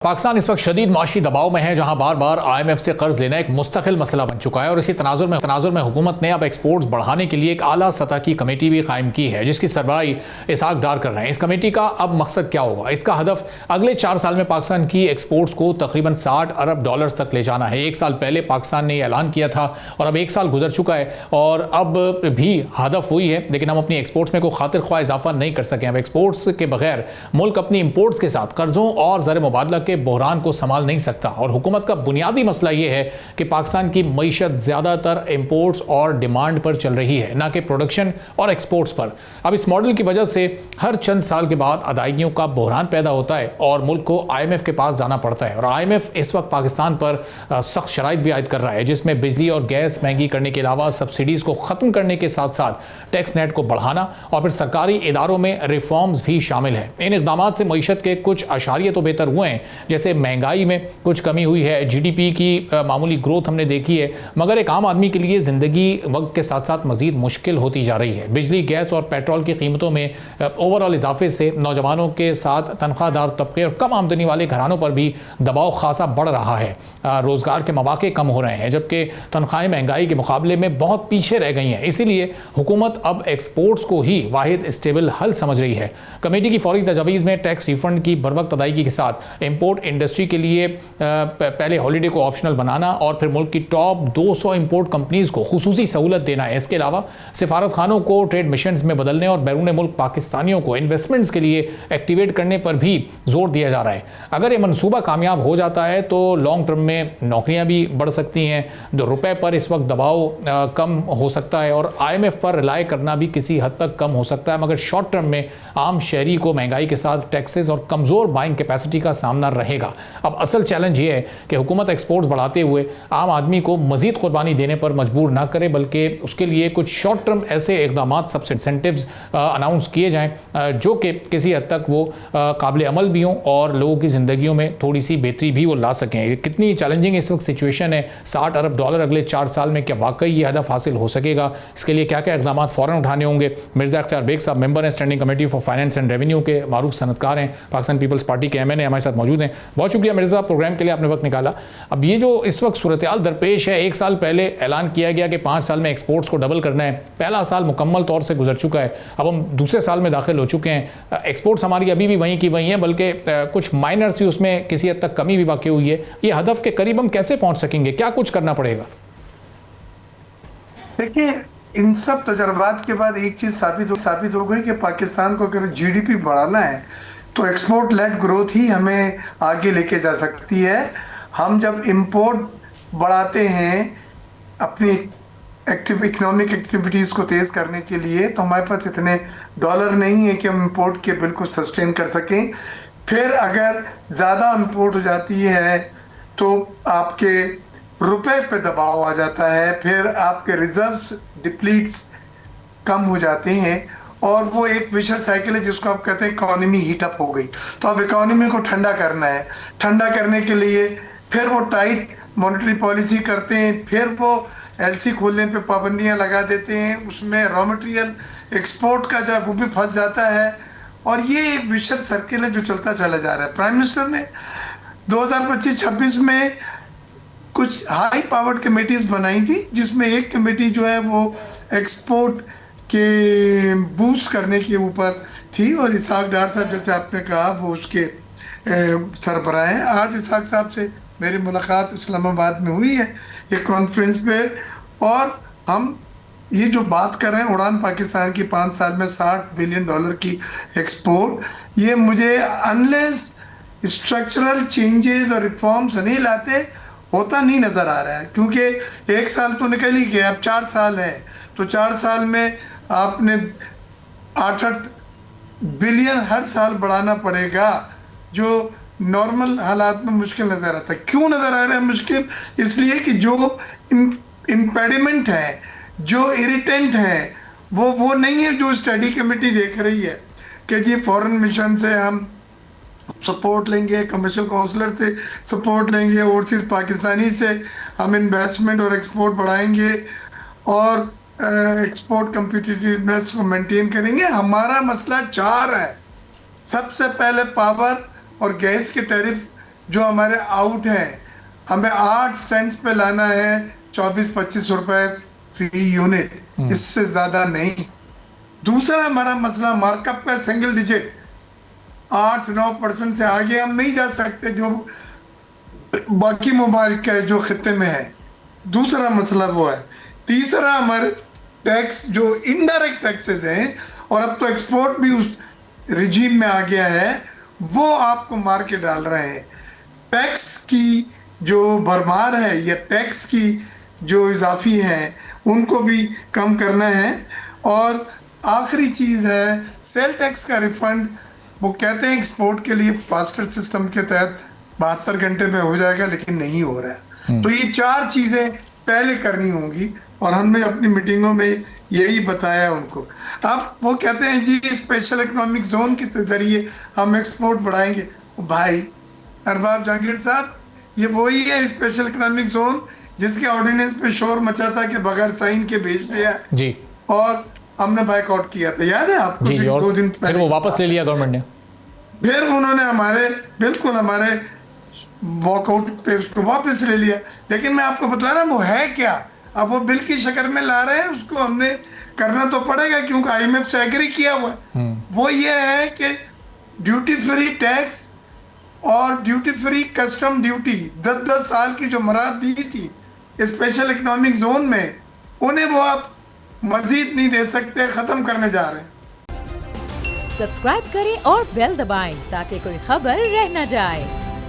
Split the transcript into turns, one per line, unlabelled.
पाकिस्तान इस वक्त शदीद माशी दबाव में है, जहां बार बार IMF से कर्ज लेना एक मुस्तकिल मसला बन चुका है और इसी तनाजुर में हुकूमत ने अब एक्सपोर्ट्स बढ़ाने के लिए एक आला सतह की कमेटी भी कायम की है, जिसकी सरबराही इसहाक डार कर रहे हैं। इस कमेटी का अब मकसद क्या होगा? इसका हदफ अगले 4 साल में पाकिस्तान की एक्सपोर्ट्स को तकरीबन $60 अरब तक ले जाना है। 1 साल पहले पाकिस्तान ने ऐलान किया था और अब 1 साल गुजर चुका है और अब भी हदफ वही है, लेकिन हम अपनी एक्सपोर्ट्स में कोई खातिर ख्वाह इजाफा नहीं कर सके। अब एक्सपोर्ट्स के बगैर मुल्क अपनी इम्पोर्ट्स के साथ कर्जों और ज़र मुबादला के बहरान को संभाल नहीं सकता और हुकूमत का बुनियादी मसला यह है कि पाकिस्तान की मईशत ज़्यादातर इंपोर्ट्स और डिमांड पर चल रही है, ना कि प्रोडक्शन और एक्सपोर्ट्स पर। अब इस मॉडल की वजह से हर चंद साल के बाद अदायगियों का बहरान पैदा होता है और मुल्क को IMF के पास जाना पड़ता है। और IMF इस वक्त पाकिस्तान पर सख्त शराइत भी आयद कर रहा है, जिसमें बिजली और गैस महंगी करने के अलावा सब्सिडीज़ को ख़त्म करने के साथ साथ टैक्स नेट को बढ़ाना और फिर सरकारी इदारों में रिफॉर्म्स भी शामिल है। इन इक़दामात से मईशत के कुछ अशारिये तो बेहतर हुए हैं, जैसे महंगाई में कुछ कमी हुई है, GDP की मामूली ग्रोथ हमने देखी है, मगर एक आम आदमी के लिए ज़िंदगी वक्त के साथ साथ मज़ीद मुश्किल होती जा रही है। बिजली, गैस और पेट्रोल की कीमतों में ओवरऑल इजाफे से नौजवानों के साथ तनख्वाहदार तबके और कम आमदनी वाले घरानों पर भी दबाव खासा बढ़ रहा है। रोज़गार के मौके कम हो रहे हैं, जबकि तनख्वाहें महंगाई के मुकाबले में बहुत पीछे रह गई हैं। इसीलिए हुकूमत अब एक्सपोर्ट्स को ही वाहिद स्टेबल हल समझ रही है। कमेटी की फौरी तजवीज़ में टैक्स रिफंड की बरवक्त अदायगी के साथ इम्पोर्ट इंडस्ट्री के लिए पहले हॉलीडे को ऑप्शनल बनाना और फिर मुल्क की टॉप 200 इंपोर्ट कंपनीज को खुसूसी सहूलत देना है। इसके अलावा सिफारत खानों को ट्रेड मिशंस में बदलने और बैरून मुल्क पाकिस्तानियों को इन्वेस्टमेंट्स के लिए एक्टिवेट करने पर भी जोर दिया जा रहा है। अगर ये मनसूबा कामयाब हो जाता है तो लॉन्ग टर्म में नौकरियां भी बढ़ सकती हैं, रुपए पर इस वक्त दबाव कम हो सकता है और IMF पर रिलाय करना भी किसी हद तक कम हो सकता है। मगर शॉर्ट टर्म में आम शहरी को महंगाई के साथ टैक्सेस और कमज़ोर बाइंग कैपेसिटी का सामना रहेगा। अब असल चैलेंज ये है कि हुकूमत एक्सपोर्ट्स बढ़ाते हुए आम आदमी को मजीद कुर्बानी देने पर मजबूर ना करे, बल्कि उसके लिए कुछ शॉर्ट टर्म ऐसे इकदाम सबसे इंसेंटिव्स अनाउंस किए जाएं जो कि किसी हद तक वो काबिल अमल भी हों और लोगों की ज़िंदगियों में थोड़ी सी बेहतरी भी वो ला सकें। कितनी चैलेंजिंग इस वक्त सिचुएशन है, $60 अरब अगले 4 साल में क्या वाकई ये हदफ हासिल हो सकेगा? इसके लिए क्या क्या इकदाम फ़ौरन उठाने होंगे? मिर्ज़ा इख्तियार बेग साहब मेंबर हैं standing committee for finance and revenue के, मारूफ सनतकार हैं, पाकिस्तान पीपल्स पार्टी के MNA हमारे साथ मौजूद हैं। बहुत शुक्रिया मिर्ज़ा, प्रोग्राम के लिए आपने वक्त निकाला। अब ये जो इस वक्त सूरत हाल दरपेश है, 1 साल पहले ऐलान किया गया कि 5 साल में एक्सपोर्ट्स को डबल करना है। पहला साल मुकम्मल तौर से गुजर चुका है, अब हम दूसरे साल में दाखिल हो चुके हैं। एक्सपोर्ट्स हमारी अभी भी वहीं की वहीं है, बल्कि कुछ माइनर सी उसमें किसी हद तक कमी भी वाक़ई हुई है। ये हदफ के करीब हम कैसे पहुंच सकेंगे? क्या कुछ करना पड़ेगा?
देखिए, इन सब तजर्बात के बाद एक चीज साबित हो गई कि पाकिस्तान को अगर GDP बढ़ाना है तो एक्सपोर्ट लेड ग्रोथ ही हमें आगे लेके जा सकती है। हम जब इंपोर्ट बढ़ाते हैं अपनी इकोनॉमिक एक्टिविटीज़ को तेज़ करने के लिए, तो हमारे पास इतने डॉलर नहीं है कि हम इंपोर्ट के बिल्कुल सस्टेन कर सकें। फिर अगर ज़्यादा इंपोर्ट हो जाती है तो आपके रुपए पे दबाव आ जाता है, फिर आपके रिजर्व्स डिप्लीट्स कम हो जाते हैं और वो एक विशेष साइकिल है जिसको आप कहते हैं इकोनॉमी हीट अप हो गई। तो अब इकोनॉमी को ठंडा करना है, ठंडा करने के लिए फिर वो टाइट मॉनेटरी पॉलिसी करते हैं, फिर वो LC खोलने पे पाबंदियां लगा देते हैं, उसमें रॉ मटेरियल एक्सपोर्ट का जो है वो भी फंस जाता है और ये एक विशेष सर्किल है जो चलता चला जा रहा है। प्राइम मिनिस्टर ने 2025-26 में कुछ हाई पावर्ड कमेटीज बनाई थी, जिसमें एक कमेटी जो है वो एक्सपोर्ट के बूस्ट करने के ऊपर थी और इसहाक डार साहब, जैसे आपने कहा, वो उसके सरबराह हैं। आज इसहाक साहब से मेरी मुलाकात इस्लामाबाद में हुई है एक कॉन्फ्रेंस पे और हम ये जो बात कर रहे हैं उड़ान पाकिस्तान की 5 साल में $60 बिलियन की एक्सपोर्ट, ये मुझे अनलेस स्ट्रक्चरल चेंजेस और रिफॉर्म्स नहीं लाते होता नहीं नज़र आ रहा है। क्योंकि 1 साल तो निकल ही गया, अब 4 साल है, तो 4 साल में आपने 8 बिलियन हर साल बढ़ाना पड़ेगा, जो नॉर्मल हालात में मुश्किल नज़र आता है। क्यों नज़र आ रहा है मुश्किल? इसलिए कि जो इम्पेडिमेंट है, जो इरिटेंट है, वो नहीं है जो स्टडी कमेटी देख रही है कि जी फॉरेन मिशन से हम सपोर्ट लेंगे, कमर्शियल काउंसलर से सपोर्ट लेंगे, ओवरसीज पाकिस्तानी से हम इन्वेस्टमेंट और एक्सपोर्ट बढ़ाएंगे और एक्सपोर्ट कम्पिटिटिवनेस को मेंटेन करेंगे। हमारा मसला 4 है। सबसे पहले पावर और गैस के टैरिफ जो हमारे आउट हैं, हमें 8 सेंट्स पे लाना है 24-25 रुपए फी यूनिट, इससे ज्यादा नहीं। दूसरा हमारा मसला मार्कअप का सिंगल डिजिट 8-9% से आगे हम नहीं जा सकते जो बाकी ममालिक का जो खत्ते में है। दूसरा मसला वो है। तीसरा हमारे टैक्स जो इनडायरेक्ट टैक्सेस हैं, और अब तो एक्सपोर्ट भी उस रिजीम में आ गया है, वो आपको मार के डाल रहे हैं। टैक्स की जो भरमार है या टैक्स की जो इजाफी है उनको भी कम करना है। और आखिरी चीज है सेल टैक्स का रिफंड। वो कहते हैं एक्सपोर्ट के लिए फास्टर सिस्टम के तहत 72 घंटे में हो जाएगा, लेकिन नहीं हो रहा है। तो ये 4 चीजें पहले करनी होंगी और हमने अपनी मीटिंगों में यही बताया उनको। अब वो कहते हैं जी स्पेशल इकोनॉमिक जोन के जरिए हम एक्सपोर्ट बढ़ाएंगे। भाई अरबाब जहांगीर साहब, ये वही है स्पेशल इकोनॉमिक जोन जिसके ऑर्डिनेंस पे शोर मचा था कि बगैर साइन के भेज दिया
जी,
और हमने बाइकआउट किया था, याद है आपको?
जी,
2 दिन
फिर वो वापस ले लिया गवर्नमेंट ने।
फिर उन्होंने हमारे वॉकआउट पे उसको वापस ले लिया। लेकिन मैं आपको बता रहा हूँ वो है क्या, अब वो बिल की शक्ल में ला रहे हैं, उसको हमने करना तो पड़ेगा क्योंकि IMF से एग्री किया हुआ है। वो ये है कि ड्यूटी फ्री टैक्स और ड्यूटी फ्री कस्टम ड्यूटी 10-10 साल की जो मुराद दी थी स्पेशल इकोनॉमिक जोन में, उन्हें वो आप मजीद नहीं दे सकते, खत्म करने जा रहे हैं।
सब्सक्राइब करें और बेल दबाएं ताकि कोई खबर रह न जाए।